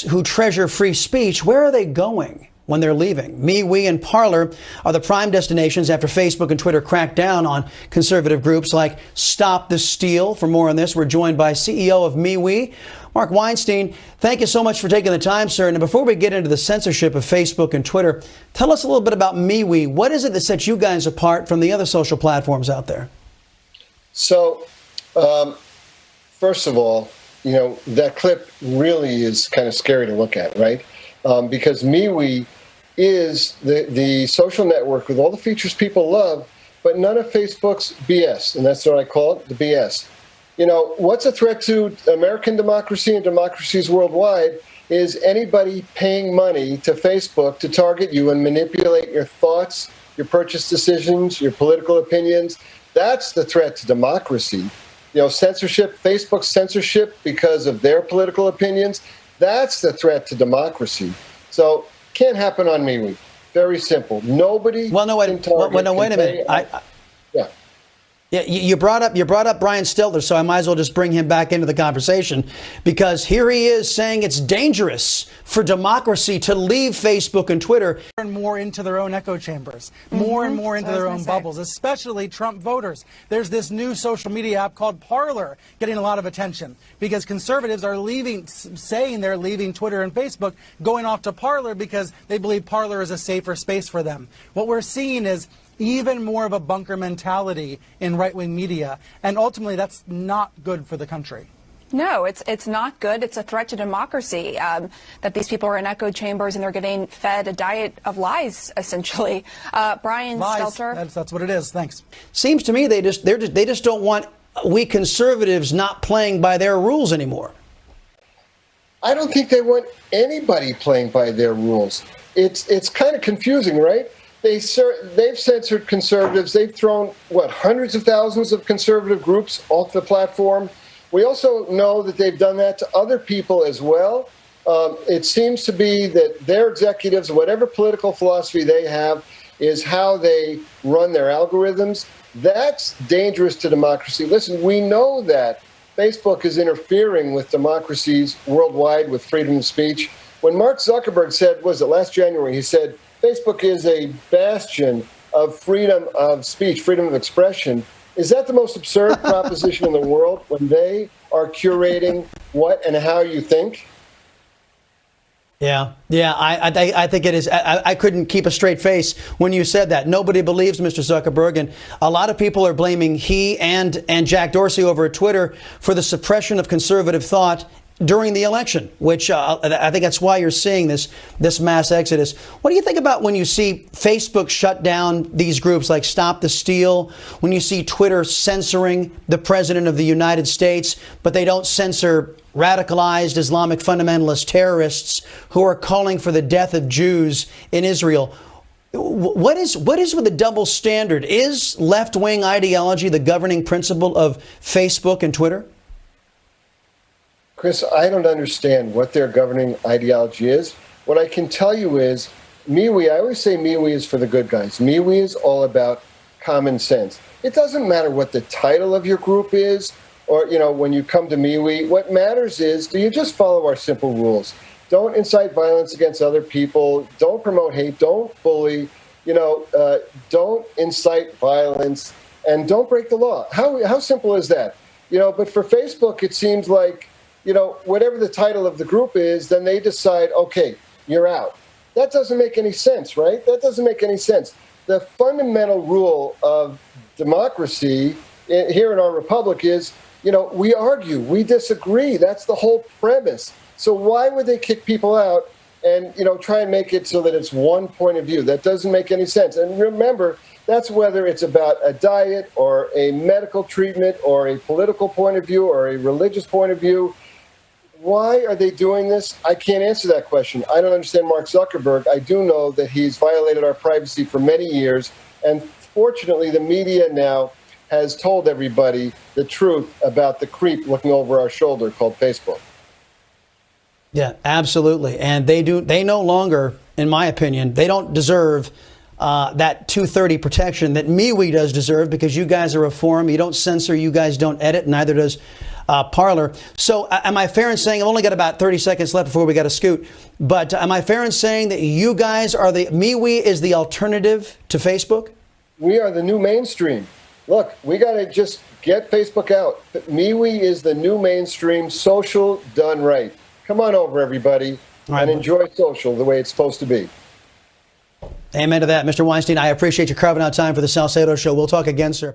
who treasure free speech, where are they going when they're leaving? MeWe and Parler are the prime destinations after Facebook and Twitter cracked down on conservative groups like Stop the Steal. For more on this, we're joined by CEO of MeWe, Mark Weinstein. Thank you so much for taking the time, sir. And before we get into the censorship of Facebook and Twitter, tell us a little bit about MeWe. What is it that sets you guys apart from the other social platforms out there? So, first of all, you know, that clip really is kind of scary to look at, right? Because MeWe is the social network with all the features people love, but none of Facebook's BS, and that's what I call it, the BS. You know, what's a threat to American democracy and democracies worldwide is anybody paying money to Facebook to target you and manipulate your thoughts, your purchase decisions, your political opinions. That's the threat to democracy. You know, censorship, Facebook's censorship because of their political opinions, that's the threat to democracy. So, can't happen on MeWe. Very simple. Nobody. Well, no, wait a minute. Yeah. Yeah, you brought up Brian Stelter, so I might as well just bring him back into the conversation, because here he is saying it's dangerous for democracy to leave Facebook and Twitter. More and more into their own echo chambers, more and more into their own bubbles, especially Trump voters. There's this new social media app called Parler getting a lot of attention because conservatives are saying they're leaving Twitter and Facebook, going off to Parler because they believe Parler is a safer space for them. What we're seeing is even more of a bunker mentality in right-wing media, and ultimately that's not good for the country. No, it's not good. It's a threat to democracy that these people are in echo chambers and they're getting fed a diet of lies, essentially. Brian Stelter. That's what it is. Thanks. Seems to me they just don't want we conservatives not playing by their rules anymore. I don't think they want anybody playing by their rules. It's kind of confusing, right? They've censored conservatives. They've thrown, hundreds of thousands of conservative groups off the platform. We also know that they've done that to other people as well. It seems to be that their executives, whatever political philosophy they have, is how they run their algorithms. That's dangerous to democracy. Listen, we know that Facebook is interfering with democracies worldwide with freedom of speech. When Mark Zuckerberg said, last January, he said, Facebook is a bastion of freedom of speech, freedom of expression. Is that the most absurd proposition in the world when they are curating what and how you think? Yeah, I think it is. I couldn't keep a straight face when you said that. Nobody believes Mr. Zuckerberg, and a lot of people are blaming he and Jack Dorsey over at Twitter for the suppression of conservative thought during the election, which I think that's why you're seeing this mass exodus. What do you think about when you see Facebook shut down these groups like Stop the Steal, when you see Twitter censoring the president of the United States, but they don't censor radicalized Islamic fundamentalist terrorists who are calling for the death of Jews in Israel? What is with the double standard? Is left-wing ideology the governing principle of Facebook and Twitter? Chris, I don't understand what their governing ideology is. What I can tell you is MeWe, I always say MeWe is for the good guys. MeWe is all about common sense. It doesn't matter what the title of your group is or, you know, when you come to MeWe. What matters is, do you just follow our simple rules? Don't incite violence against other people. Don't promote hate. Don't bully. Don't incite violence. And don't break the law. How simple is that? But for Facebook, it seems like, whatever the title of the group is, then they decide, okay, you're out. That doesn't make any sense, right? That doesn't make any sense. The fundamental rule of democracy here in our republic is, we argue, we disagree. That's the whole premise. So why would they kick people out and, try and make it so that it's one point of view? That doesn't make any sense. And remember, that's whether it's about a diet or a medical treatment or a political point of view or a religious point of view. Why are they doing this? I can't answer that question. I don't understand Mark Zuckerberg. I do know that he's violated our privacy for many years. And fortunately, the media now has told everybody the truth about the creep looking over our shoulder called Facebook. Yeah, absolutely. And they no longer, in my opinion, they don't deserve that 230 protection that MeWe does deserve, because you guys are a forum. You don't censor, you guys don't edit, neither does Parler. So am I fair in saying, I've only got about 30 seconds left before we got to scoot, but am I fair in saying that you guys are MeWe is the alternative to Facebook? We are the new mainstream. Look, we got to just get Facebook out. MeWe is the new mainstream, social done right. Come on over, everybody, and enjoy social the way it's supposed to be. Amen to that. Mr. Weinstein, I appreciate you carving out time for the Salcedo Show. We'll talk again, sir.